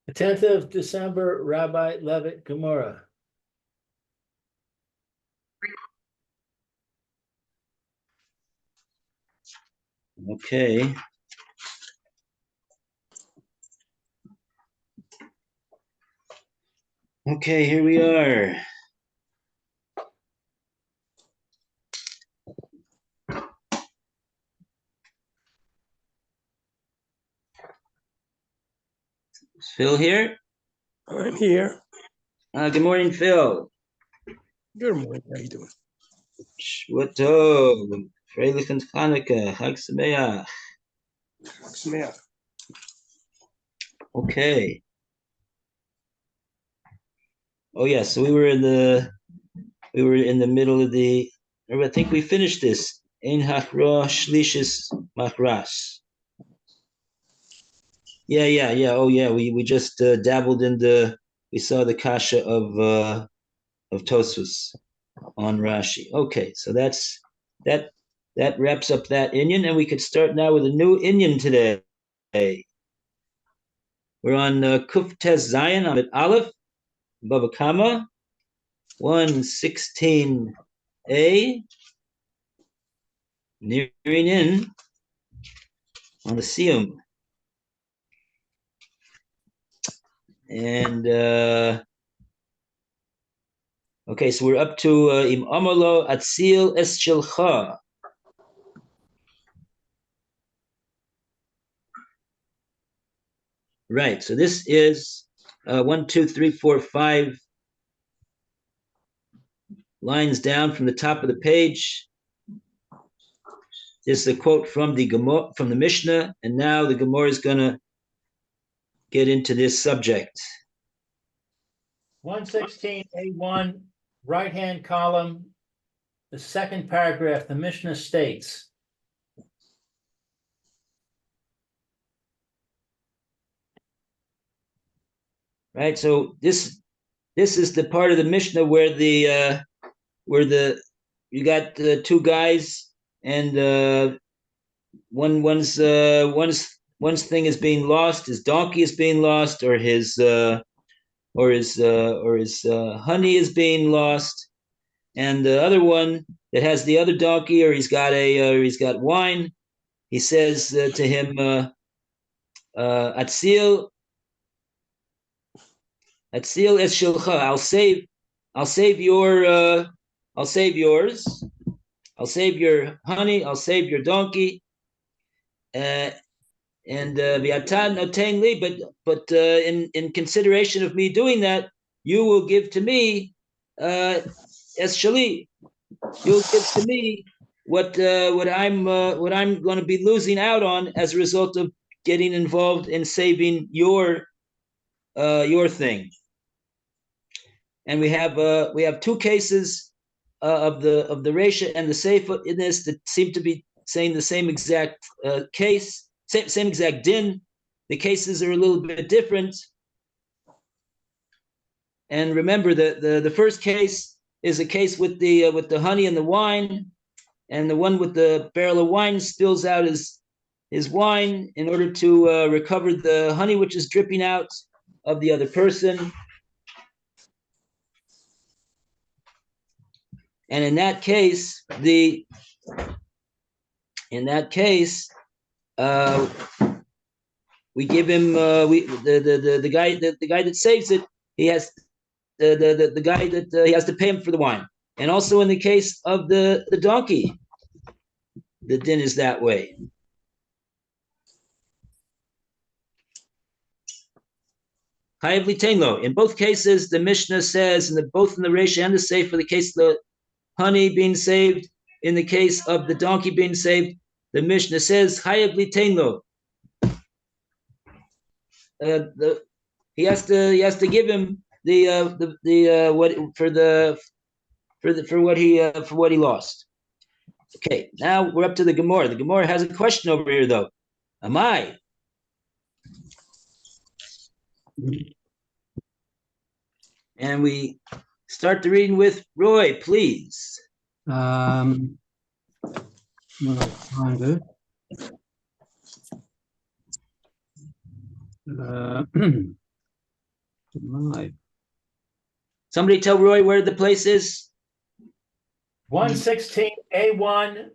The 10th of December, Rabbi Levitt, Gemora. Okay. Okay, here we are. Is Phil here? I'm here. Good morning, Phil. Good morning. How you doing? What tov? Freilich and Chanukah. Chag Sameach. Sameach. Okay. Oh yeah, so we were in the middle of the. I think we finished this. Ein hachra shlishis machras. Yeah. Oh yeah, we just dabbled in the. We saw the kasha of Tosfos on Rashi. Okay, so that wraps up that inyan, and we could start now with a new inyan today. We're on Kuf Tes Zayin on Aleph, Bava Kama, 116a, nearing in on the Siyum. And okay, so we're up to Im Amalo Atzil Es Shilcha. Right, so this is 1, 2, 3, 4, 5 lines down from the top of the page. This is a quote from the Gemora, from the Mishnah, and now the Gemora is going to get into this subject. 116A1, right-hand column, the second paragraph, the Mishnah states, right, so this is the part of the Mishnah where you got two guys, and one's thing is being lost, his donkey is being lost, or his honey is being lost, and the other one that has the other donkey, or he's got wine, he says to him, Atzil es shilcha. I'll save yours. I'll save your honey. I'll save your donkey. And v'atan noten li, but in consideration of me doing that, you will give to me es shali. You'll give to me what I'm going to be losing out on as a result of getting involved in saving your thing. And we have two cases of the Reisha and the Seifa in this that seem to be saying the same exact case, same exact din. The cases are a little bit different. And remember that the first case is a case with the honey and the wine, and the one with the barrel of wine spills out his wine in order to recover the honey which is dripping out of the other person. And in that case, we give him the guy that saves it. He has the guy that he has to pay him for the wine. And also in the case of the donkey, the din is that way. In both cases, the Mishnah says, both in the Reisha and the Seif, for the case of the honey being saved, in the case of the donkey being saved, the Mishnah says, Chayav litenlo. He has to give him for what he lost. Okay, now we're up to the Gemora. The Gemora has a question over here, though. Am I? And we start the reading with Roy, please. Well, find it. Right. Somebody tell Roy where the place is. 116A1,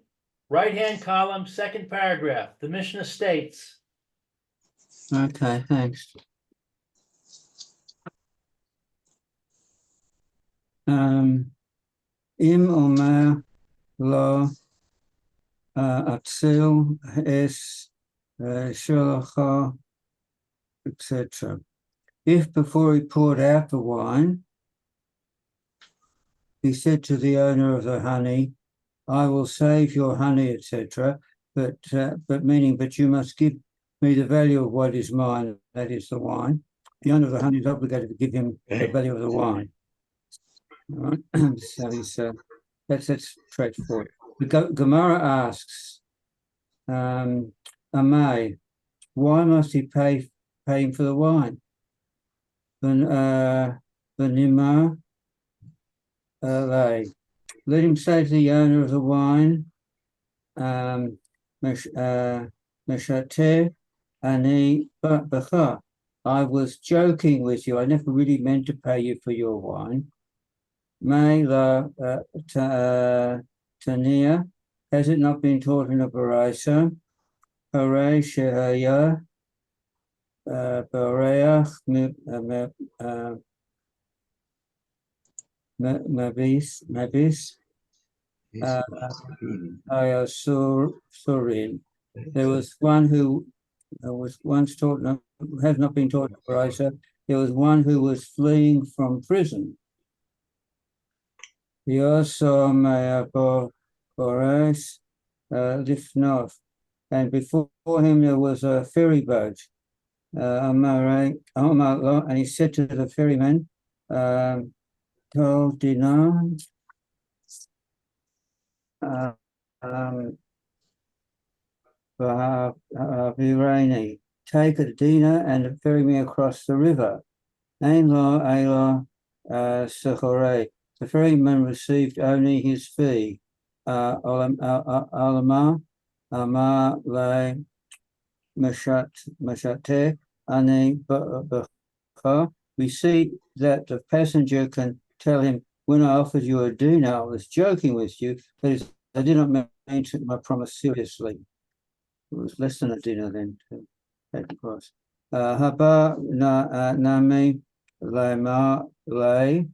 right-hand column, second paragraph. The Mishnah states, Okay, thanks. Im Omer lo Atzil es Shulacha, etc. If before he poured out the wine, he said to the owner of the honey, I will save your honey, etc. But meaning, but you must give me the value of what is mine, that is the wine. The owner of the honey is obligated to give him the value of the wine. All right. So he's, that's straightforward. The Gemora asks, Amai, why must he pay him for the wine? The Nima, let him say to the owner of the wine, Meshate ani bacha. I was joking with you. I never really meant to pay you for your wine. May la Tania, has it not been taught in a Baraisa? Hooray, Shehaya, Bareach, Mabis, Surin. There was one who was once taught, has not been taught in a Baraisa. There was one who was fleeing from prison. Boris Lifnov, and before him there was a ferry boat. And he said to the ferryman, 12 dinar, Virani, take a dinar and ferry me across the river. Ayla Sechore. The ferryman received only his fee. Alama, Amar le Mashate, Ani Bacha. We see that the passenger can tell him, when I offered you a dinar, I was joking with you, but I did not mean my promise seriously. It was less than a dinar then to take across. Haba Nami Lema Le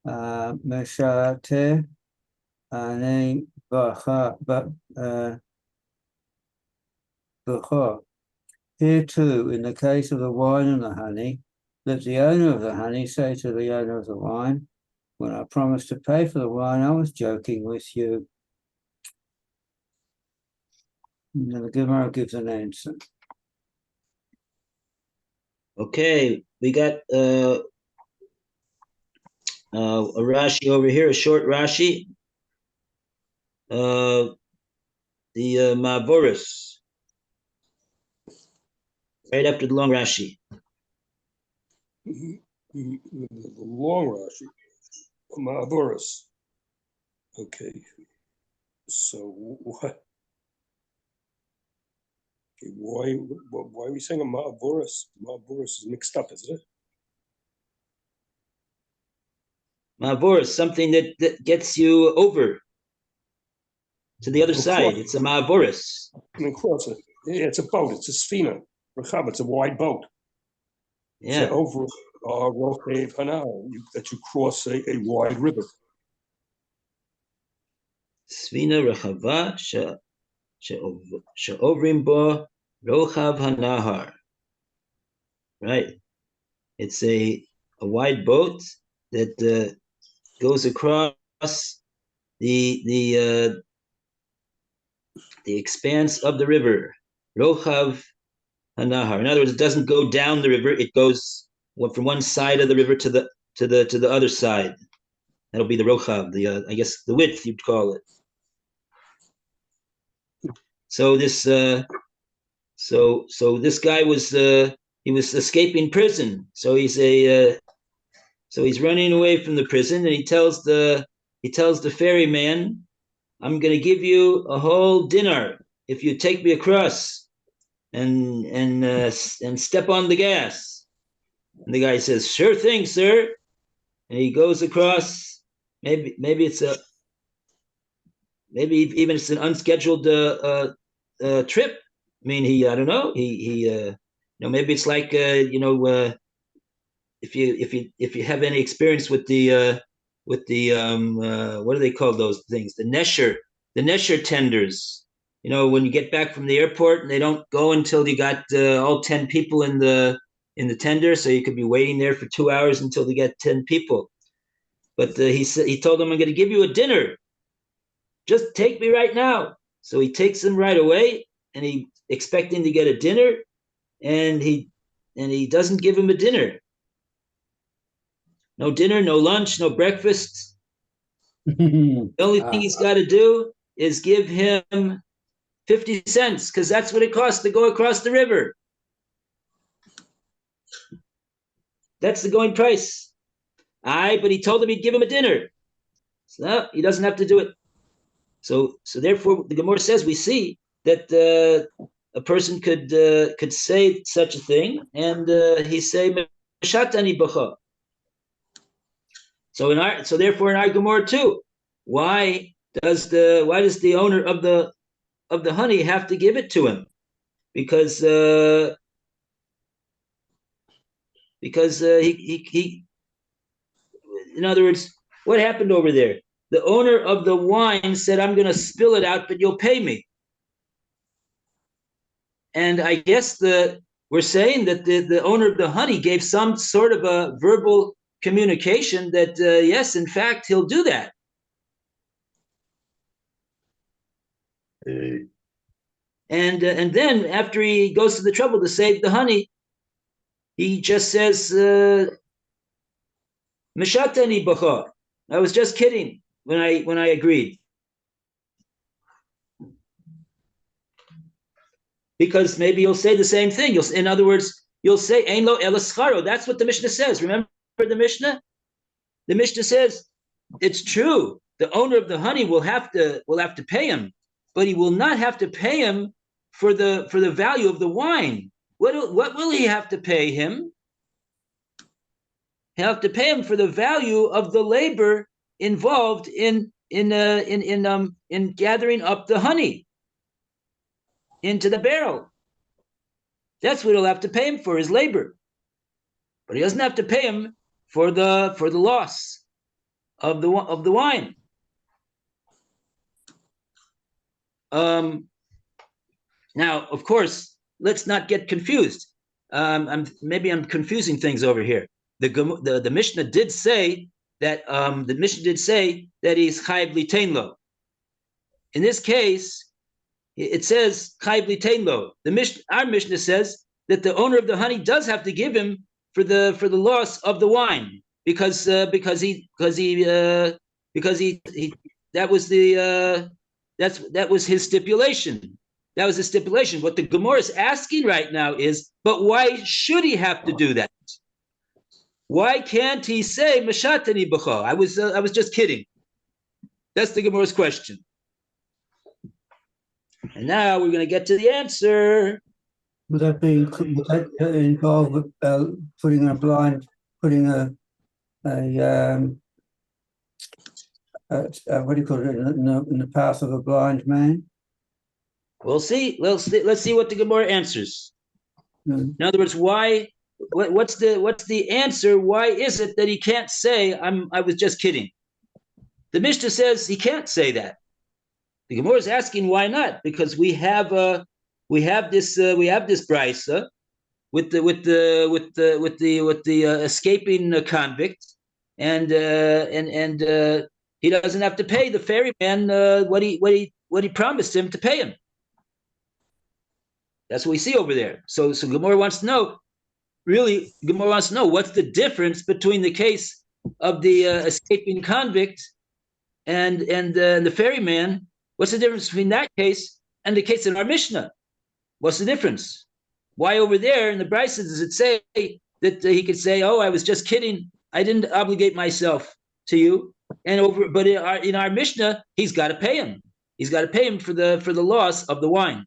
Meshate Ani Bacha. Here too, in the case of the wine and the honey, let the owner of the honey say to the owner of the wine, when I promised to pay for the wine, I was joking with you. And then the Gemara gives an answer. Okay, we got a Rashi over here, a short Rashi. The Ma'avoros, right after the long Rashi. The long Rashi, Ma'avoros. Okay, so what? Okay, why are we saying a Ma'avoros? Ma'avoros is mixed up, isn't it? Ma'avoros, something that gets you over to the other side. It's a Ma'avoros. I mean, cross it. Yeah, it's a boat. It's a sfina. It's a wide boat. Yeah. So over that you cross a wide river. Svina Rechava she'ovrim bo rochav hanahar. Right. It's a wide boat that goes across the expanse of the river. Rochav hanahar. In other words, it doesn't go down the river; it goes from one side of the river to the other side. That'll be the rochav, I guess the width you'd call it. So this this guy was he was escaping prison. So he's running away from the prison, and he tells the ferryman, I'm going to give you a whole dinar if you take me across and step on the gas. And the guy says, "Sure thing, sir." And he goes across. Maybe it's a maybe even it's an unscheduled trip. I mean, I don't know. Maybe it's like if you have any experience with the what do they call those things? The Nesher tenders. When you get back from the airport and they don't go until you got all 10 people in the tender, so you could be waiting there for 2 hours until they get 10 people. But he told them, "I'm going to give you a dinner. Just take me right now." So he takes them right away, and he expecting to get a dinner, and he doesn't give him a dinner. No dinner, no lunch, no breakfast. The only thing he's got to do is give him 50 cents, because that's what it costs to go across the river. That's the going price. But he told him he'd give him a dinner. So no, he doesn't have to do it. So therefore, the Gemora says we see that a person could say such a thing, and he say Meshatani b'cha. So therefore in our Gemora too, why does the owner of the honey have to give it to him? Because he in other words, what happened over there? The owner of the wine said, "I'm going to spill it out, but you'll pay me." And I guess we're saying that the owner of the honey gave some sort of a verbal communication that yes, in fact, he'll do that. And then after he goes to the trouble to save the honey, he just says, "Meshatani b'cha." I was just kidding when I agreed. Because maybe you'll say the same thing. In other words, you'll say "Ein lo ela scharo." That's what the Mishnah says. Remember the Mishnah? The Mishnah says it's true. The owner of the honey will have to pay him, but he will not have to pay him for the value of the wine. What will he have to pay him? He'll have to pay him for the value of the labor involved in gathering up the honey into the barrel. That's what he'll have to pay him for, his labor. But he doesn't have to pay him for the loss of the wine. Now, of course, let's not get confused. I'm confusing things over here. The Mishnah did say that he's chayiv litain lo. In this case, it says chayiv litain lo. Our Mishnah says that the owner of the honey does have to give him for the loss of the wine because that was his stipulation. That was his stipulation. What the Gemora is asking right now is, but why should he have to do that? Why can't he say Meshatani b'cha? I was just kidding. That's the Gemora's question. And now we're going to get to the answer. Would that involve putting what do you call it, in the path of a blind man? We'll see. Let's see what the Gemora answers. Mm. In other words, why? What's the answer? Why is it that he can't say I was just kidding? The Mishnah says he can't say that. The Gemara is asking why not? Because we have this brisa with the escaping convict, and he doesn't have to pay the ferryman what he promised him to pay him. That's what we see over there. So Gemara wants to know. Really, Gemara wants to know what's the difference between the case of the escaping convict and the ferryman. What's the difference between that case and the case in our Mishnah? What's the difference? Why over there in the Brisa does it say that he could say, "Oh, I was just kidding. I didn't obligate myself to you." But in our Mishnah, he's got to pay him. He's got to pay him for the loss of the wine.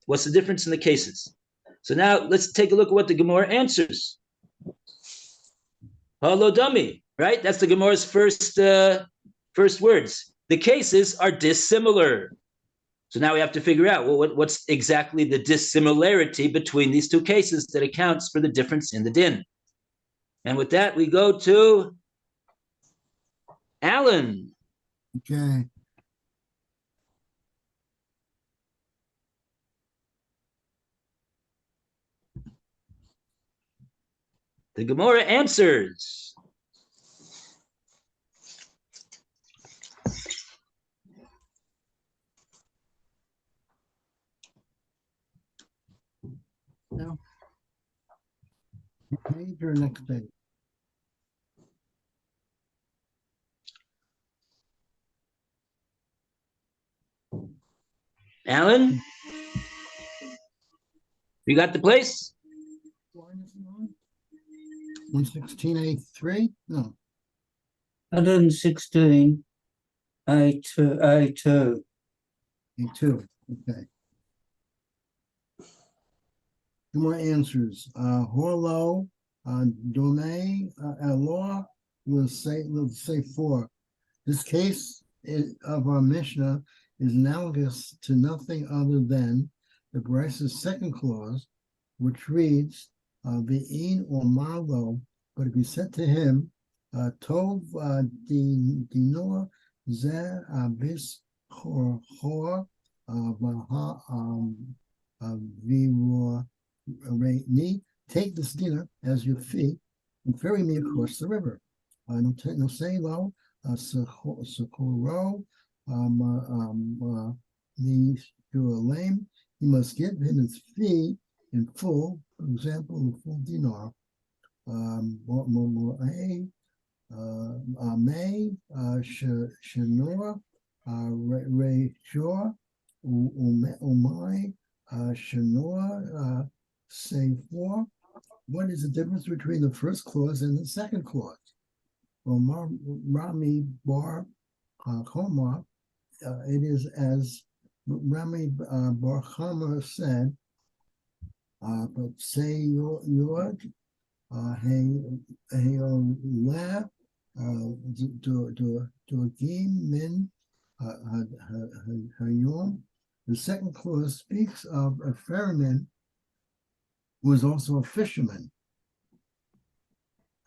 What's the difference in the cases? So now let's take a look at what the Gemara answers. Hello, dummy, right? That's the Gemora's first words. The cases are dissimilar. So now we have to figure out, well, what's exactly the dissimilarity between these two cases that accounts for the difference in the din. And with that, we go to Alan. Okay. The Gemora answers. Now. Page or next page? Alan, you got the place? 116A3? No. 116, A2. A2. Okay. Two more answers. Horlo, Dome, Law will say 4. This case of our Mishnah is analogous to nothing other than the Bryce's second clause, which reads, Ve'in or Malo, but if you said to him, Tov Dinor Ze Abis Chor Vivor Ni, take this dinner as your fee and ferry me across the river. No say lo, Socorro, the lame, he must give him his fee in full, for example, the full dinar. May, Shenora, Reshor, Umay, Shenora, say 4. What is the difference between the first clause and the second clause? Well, Rami Bar Choma, it is as Rami Bar Choma said, but say your hey la to game min hayom. The second clause speaks of a ferryman who was also a fisherman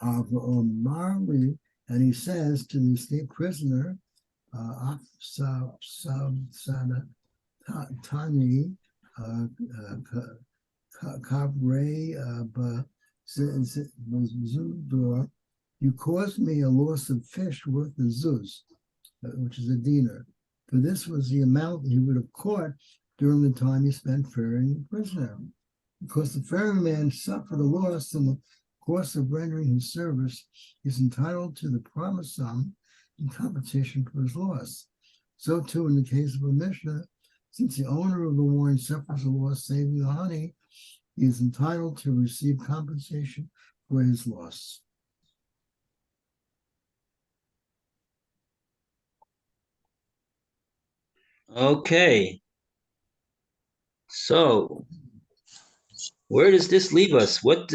of Marley, and he says to the escaped prisoner, Tani Kabre Zudor, you caused me a loss of fish worth a zuz, which is a dinar. For this was the amount he would have caught during the time he spent ferrying the prisoner. Because the ferryman suffered a loss in the course of rendering his service, he is entitled to the promised sum in compensation for his loss. So too in the case of a Mishnah, since the owner of the wine suffers a loss saving the honey, he is entitled to receive compensation for his loss. Okay. So, where does this leave us? What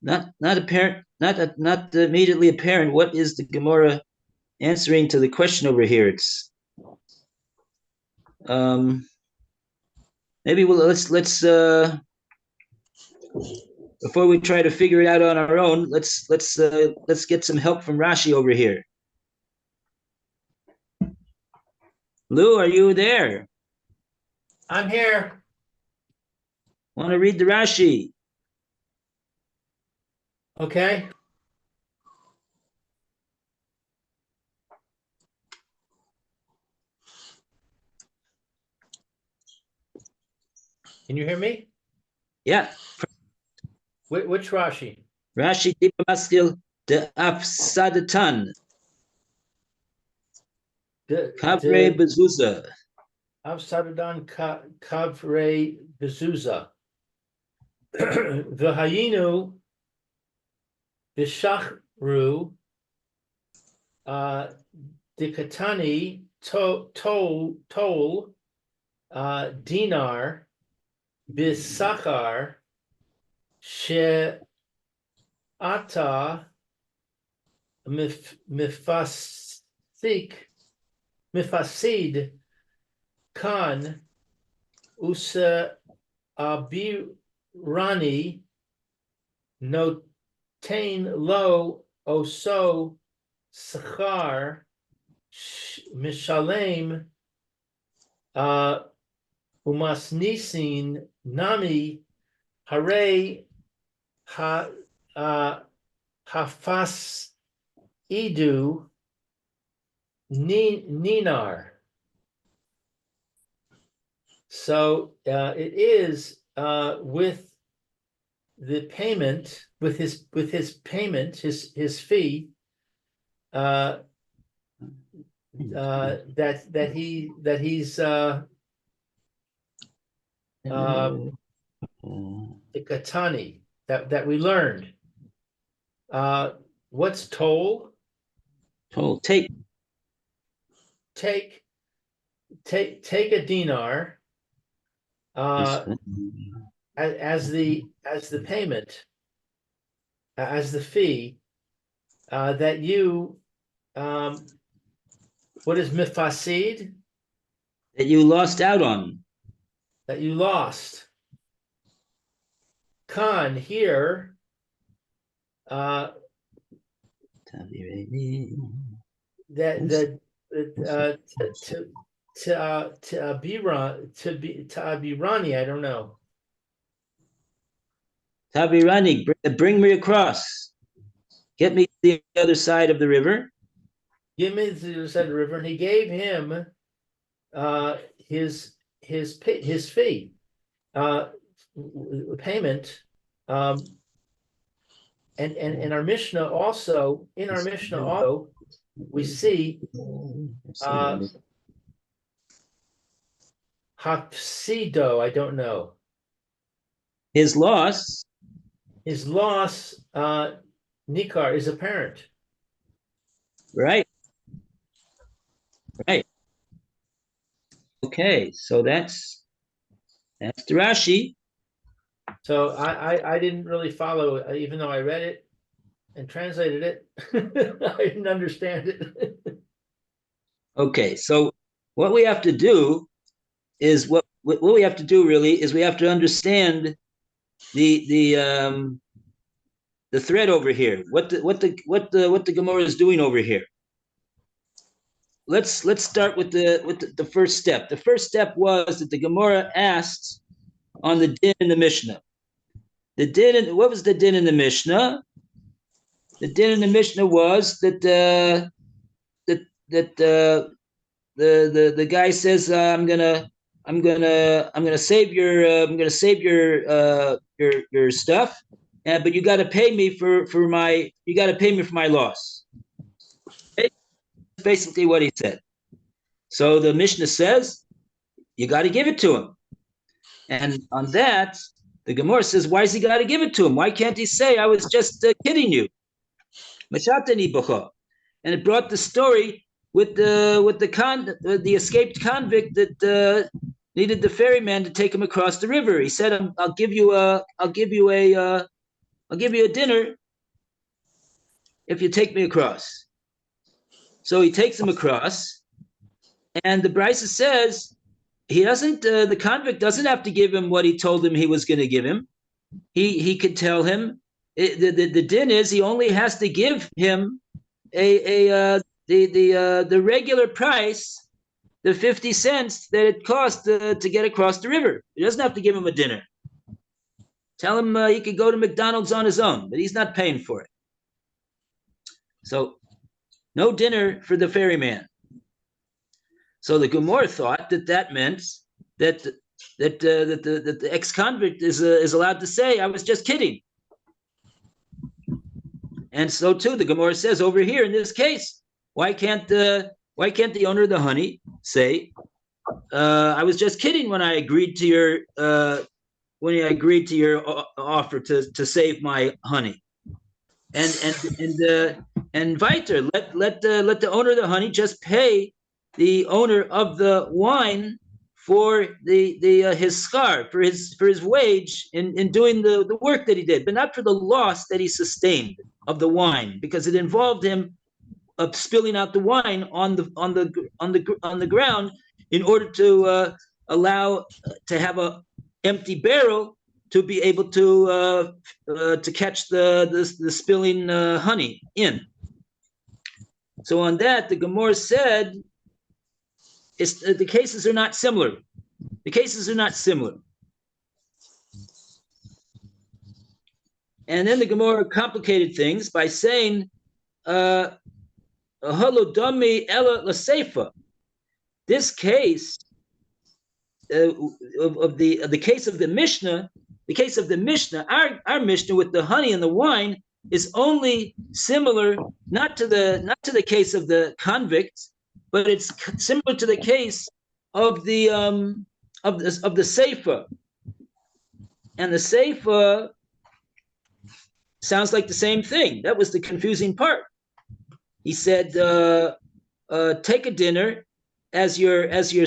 not apparent, not immediately apparent. What is the Gemara answering to the question over here? It's maybe let's before we try to figure it out on our own, let's get some help from Rashi over here. Lou, are you there? I'm here. Want to read the Rashi? Okay. Can you hear me? Yeah. Which Rashi? Rashi Maskil de Afsadatan. Kavre Bezuza. Avsadadan Kavre Bezuza. V'hayinu B'shachru Dikatani Tol Dinar B'sachar She ata mifasid kan usa abirani notain lo oso sachar mishalem umasnisin nami hare hafas idu ninar. So it is with the payment, with his payment, his fee, that he's the katani that we learned. What's toll? Toll. Take. Take a dinar as the payment, as the fee that you what is mifasid? That you lost out on. That you lost. Khan here to Abirani, I don't know. Tabirani, bring me across. Get me to the other side of the river. Give me to the other side of the river, and he gave him his fee, payment. And in our Mishnah also, we see hafsido, I don't know. His loss. His loss, nikar, is apparent. Right. Right. Okay, so that's the Rashi. So I didn't really follow, even though I read it and translated it. I didn't understand it. Okay, so what we have to do is what we have to do really is we have to understand the thread over here. What the Gemora is doing over here. Let's start with the first step. The first step was that the Gemora asked on the din in the Mishnah. What was the din in the Mishnah? The din in the Mishnah was that the guy says I'm gonna save your stuff, but you got to pay me for my loss. Okay? That's basically what he said. So the Mishnah says you got to give it to him, and on that the Gemara says, why does he got to give it to him? Why can't he say I was just kidding you? And it brought the story with the escaped convict that needed the ferryman to take him across the river. He said, I'll give you a dinner if you take me across. So he takes him across, and the Brisa says he doesn't. The convict doesn't have to give him what he told him he was going to give him. He could tell him. The din is he only has to give him the regular price, the 50 cents that it cost to get across the river. He doesn't have to give him a dinner. Tell him he could go to McDonald's on his own, but he's not paying for it. So no dinner for the ferryman. So the Gemara thought that meant that the ex-convict is allowed to say, I was just kidding. And so too, the Gemara says over here in this case, why can't the owner of the honey say, I was just kidding when I agreed to your offer to save my honey, and Viter, let the owner of the honey just pay the owner of the wine for his schar, for his wage in doing the work that he did, but not for the loss that he sustained of the wine, because it involved him of spilling out the wine on the ground in order to allow to have a empty barrel to be able to catch the spilling honey in. So on that, the Gemora said, the cases are not similar. The cases are not similar. And then the Gemora complicated things by saying, "Holodami ela l'seifa." This case of the case of the Mishnah, our Mishnah with the honey and the wine is only similar not to the case of the convict, but it's similar to the case of the seifa, and the seifa sounds like the same thing. That was the confusing part. He said, "Take a dinner as your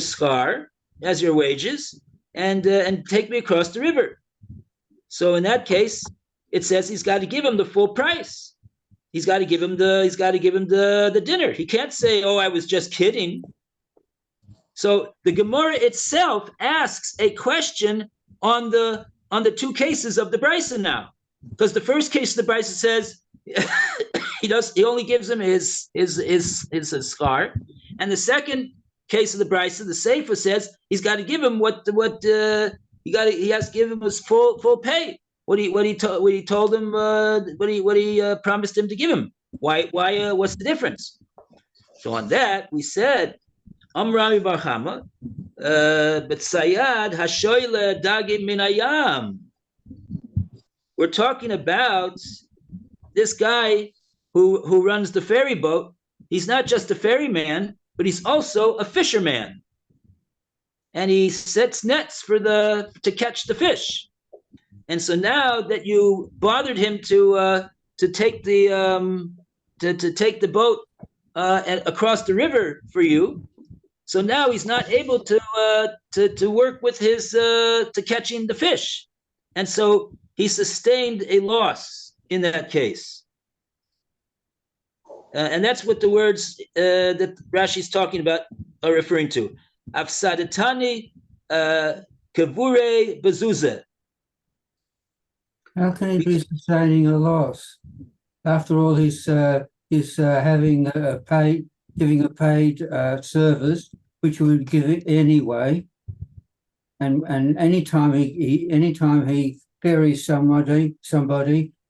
schar, as your wages, and take me across the river." So in that case, it says he's got to give him the full price. He's got to give him the dinner. He can't say, "Oh, I was just kidding." So the Gemara itself asks a question on the two cases of the Brisa now, because the first case of the Brisa says he only gives him his schar, and the second case of the Brisa, the Seifa, says he's got to give him he has to give him his full pay. What he told him, what he promised him to give him. Why? What's the difference? So on that we said, Amrami Barhama, but Sayad Hashoyle Dagim Minayam. We're talking about this guy who runs the ferry boat. He's not just a ferryman, but he's also a fisherman, and he sets nets to catch the fish. And so now that you bothered him to take the boat across the river for you, so now he's not able to work with his to catching the fish, and so he sustained a loss in that case. And that's what the words that Rashi's talking about are referring to. Afsadatani kavure bezuze. How can he be sustaining a loss? After all, he's giving a paid service, which he would give it anyway. And anytime he ferries somebody,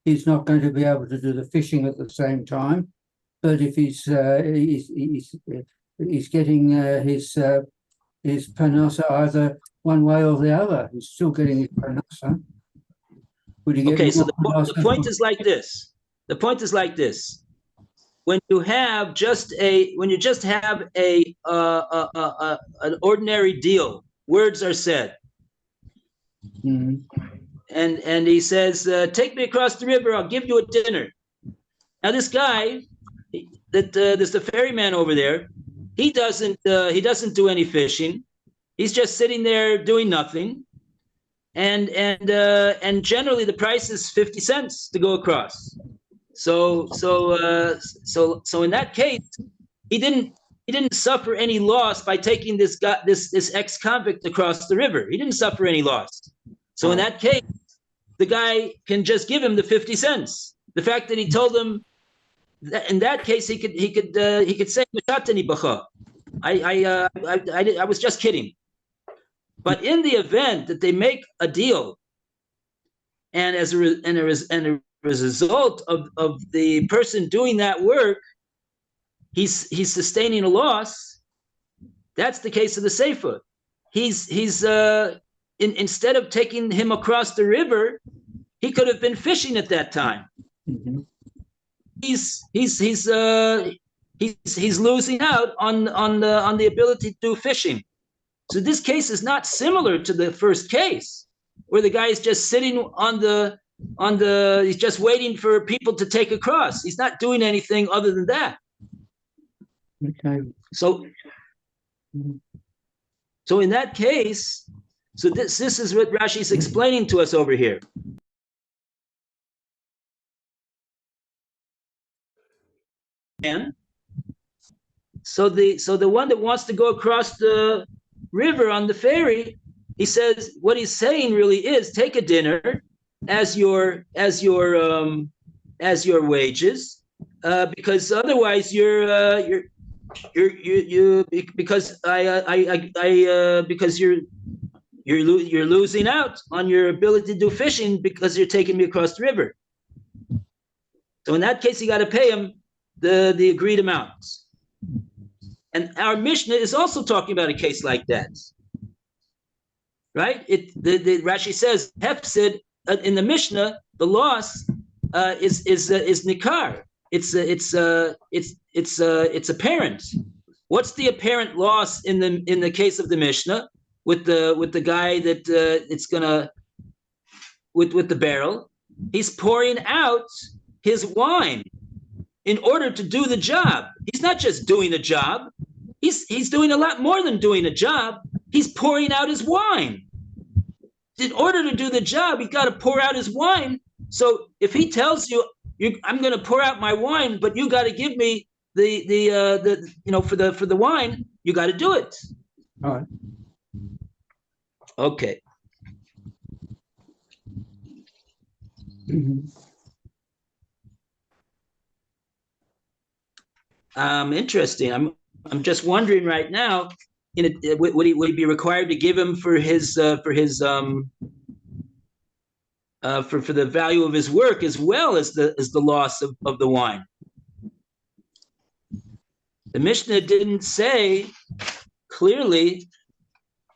he's not going to be able to do the fishing at the same time. But if he's getting his panasa either one way or the other, he's still getting his panasa. Okay, so the point is like this. The point is like this. When you just have an ordinary deal, words are said. Mm-hmm. And he says, "Take me across the river. I'll give you a dinner." Now this guy, there's the ferryman over there. He doesn't do any fishing. He's just sitting there doing nothing. And generally the price is 50 cents to go across. So in that case, he didn't suffer any loss by taking this ex-convict across the river. He didn't suffer any loss. So in that case, the guy can just give him the 50 cents. The fact that he told him that in that case he could say I was just kidding. But in the event that they make a deal, and as a result of the person doing that work, he's sustaining a loss, that's the case of the Seifa. Instead of taking him across the river, he could have been fishing at that time. Mm-hmm. He's losing out on the ability to do fishing. So this case is not similar to the first case, where the guy is just sitting he's just waiting for people to take across. He's not doing anything other than that. Okay. So So in that case, so this is what Rashi is explaining to us over here. And so the one that wants to go across the river on the ferry, he says what he's saying really is take a dinner as your wages, because otherwise because you're losing out on your ability to do fishing because you're taking me across the river. So in that case, you got to pay him the agreed amounts. And our Mishnah is also talking about a case like that, right? The Rashi says hefsid in the Mishnah, the loss is nikar. It's apparent. What's the apparent loss in the case of the Mishnah with the guy that it's gonna with the barrel? He's pouring out his wine in order to do the job. He's not just doing a job. He's doing a lot more than doing a job. He's pouring out his wine. In order to do the job, he got to pour out his wine. So if he tells you, I'm going to pour out my wine, but you got to give me for the wine, you got to do it. All right. Okay. Interesting. I'm just wondering right now, would he be required to give him for the value of his work as well as the loss of the wine? The Mishnah didn't say clearly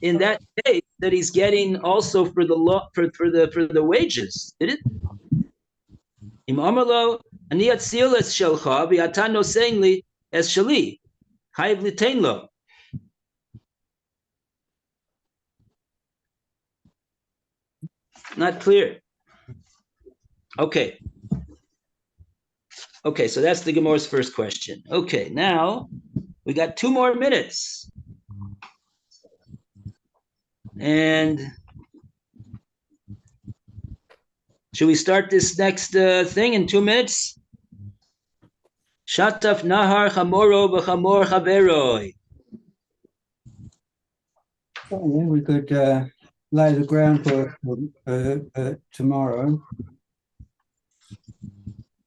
in that case that he's getting also for the wages, did it? Im amarlo ani atzil es shelcha v'atan nosein li es shali hayv litein lo. Not clear. Okay, so that's the Gemora's first question. Okay, now we got 2 more minutes. And should we start this next thing in 2 minutes? Shataf nahar chamoro b'chamor chaveroi. We could lay the groundwork for tomorrow.